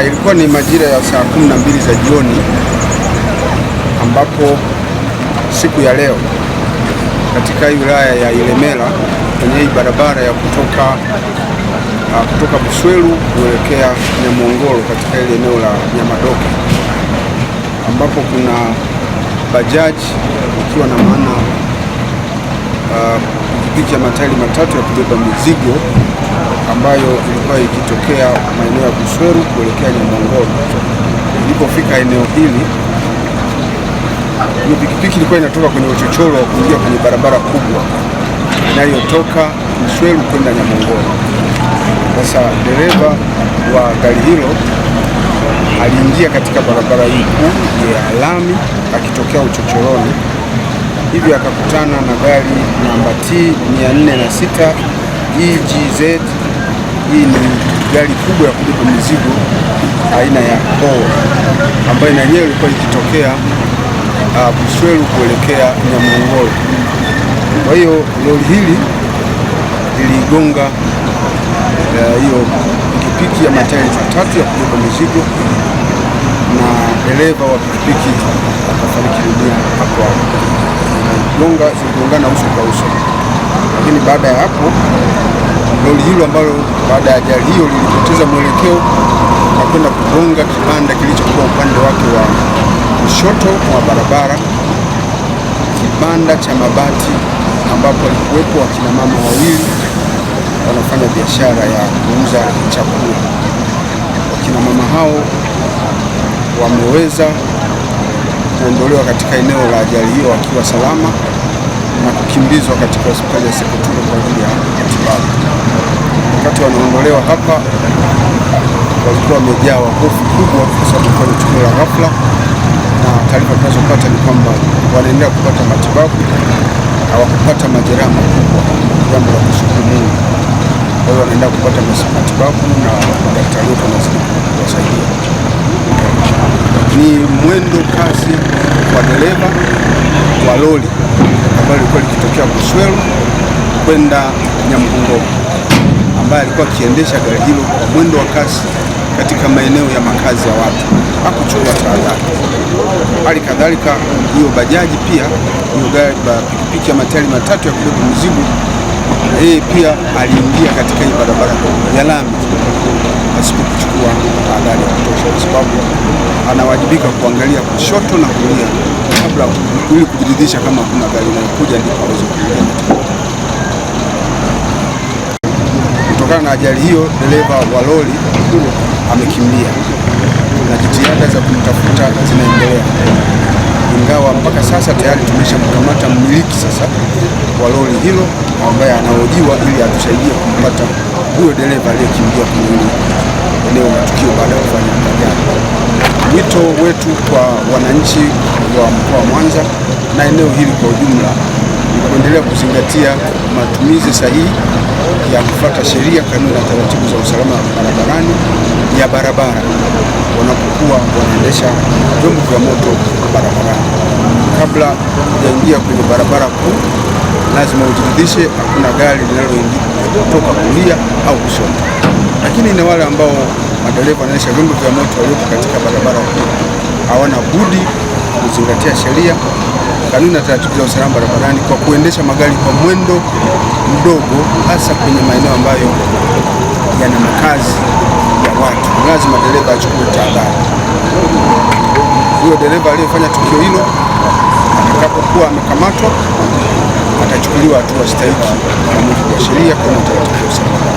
Ilikuwa ni majira ya saa 12 za jioni ambapo siku ya leo katika hii wilaya ya Ilemela kwenye hii barabara ya kutoka Buswelu kuelekea Nyamongolo katika ile eneo la Nyamadoke ambapo kuna bajaji ikiwa na maana pikipiki ya matairi matatu ya kubeba mizigo ambayo ilikuwa ikitokea maeneo ya Buswelu kuelekea Nyamongolo. Ilipofika eneo hili, hiyo pikipiki ilikuwa inatoka kwenye uchochoro wa kuingia kwenye barabara kubwa inayotoka Buswelu kwenda Nyamongolo. Sasa dereva wa gari hilo aliingia katika barabara hii kuu ya lami akitokea uchochoroni, hivi akakutana na gari namba T 406 EGZ. Hii ni gari kubwa ya kubeba mizigo aina ya Howo ambayo na yenyewe ilikuwa ikitokea Buswelu kuelekea Nyamongolo. Kwa hiyo lori hili liligonga hiyo pikipiki ya matairi matatu ya kubeba mizigo na dereva wa pikipiki akafariki dunia hapo hapo. Zigongana uso kwa uso, lakini baada ya hapo lori hilo ambalo baada ya ajali hiyo lilipoteza mwelekeo na kwenda kugonga kibanda kilichokuwa upande wake wa kushoto wa barabara, kibanda cha mabati ambapo walikuwepo wakina mama wawili wanafanya biashara ya kuuza chakula. Wakina mama hao wameweza kuondolewa katika eneo la ajali hiyo wakiwa salama na kukimbizwa katika hospitali ya Sekoturo kwa ajili ya matibabu. Wakati wanaondolewa hapa, walikuwa wamejawa hofu kubwa kwa sababu kwa tukio la ghafla, na taarifa tunazopata ni kwamba wanaendelea kupata matibabu, hawakupata majeraha makubwa, jambo la kushukuru Mungu. Kwa hiyo wanaendelea kupata matibabu na madaktari wote wanazidi kuwasaidia. Ni mwendo kasi wa dereva wa lori ambayo ilikuwa likitokea Buswelu kwenda Nyamongolo, ambaye alikuwa akiendesha gari hilo kwa mwendo wa kasi katika maeneo ya makazi ya watu, hakuchukua tahadhari. Hali kadhalika hiyo bajaji pia, hiyo gari pikipiki ya matairi matatu ya kubeba mizigo, yeye pia aliingia katika hii barabara ya lami pasipo kuchukua tahadhari ya kutosha, kwa sababu anawajibika kuangalia kushoto na kulia kabla ili kujiridhisha kama kuna gari inayokuja ndipo aweze kuingia. Kutokana na ajali hiyo, dereva wa lori amekimbia na jitihada za kumtafuta zinaendelea, ingawa mpaka sasa tayari tumeshamkamata mmiliki sasa wa lori hilo ambaye anahojiwa ili atusaidie kumpata huyo dereva aliyekimbia kwenye eneo la tukio baada ya kufanya ajali. Wito wetu kwa wananchi wa mkoa wa Mwanza na eneo hili kwa ujumla ni kuendelea kuzingatia matumizi sahihi ya kufuata sheria, kanuni na taratibu za usalama barabarani ya barabara wanapokuwa wanaendesha vyombo vya moto barabarani. Kabla hujaingia kwenye barabara kuu, lazima ujiridhishe hakuna gari linaloingia kutoka kulia au kushoto. Lakini na wale ambao madereva wanaendesha vyombo vya moto waliopo katika barabara kuu hawana budi kuzingatia sheria, kanuni na taratibu za usalama barabarani kwa kuendesha magari kwa mwendo mdogo, hasa kwenye maeneo ambayo yana makazi ya watu. Lazima dereva achukue tahadhari. Huyo dereva aliyefanya tukio hilo atakapokuwa amekamatwa atachukuliwa hatua stahiki kwa mujibu wa sheria, kanuni na taratibu za usalama.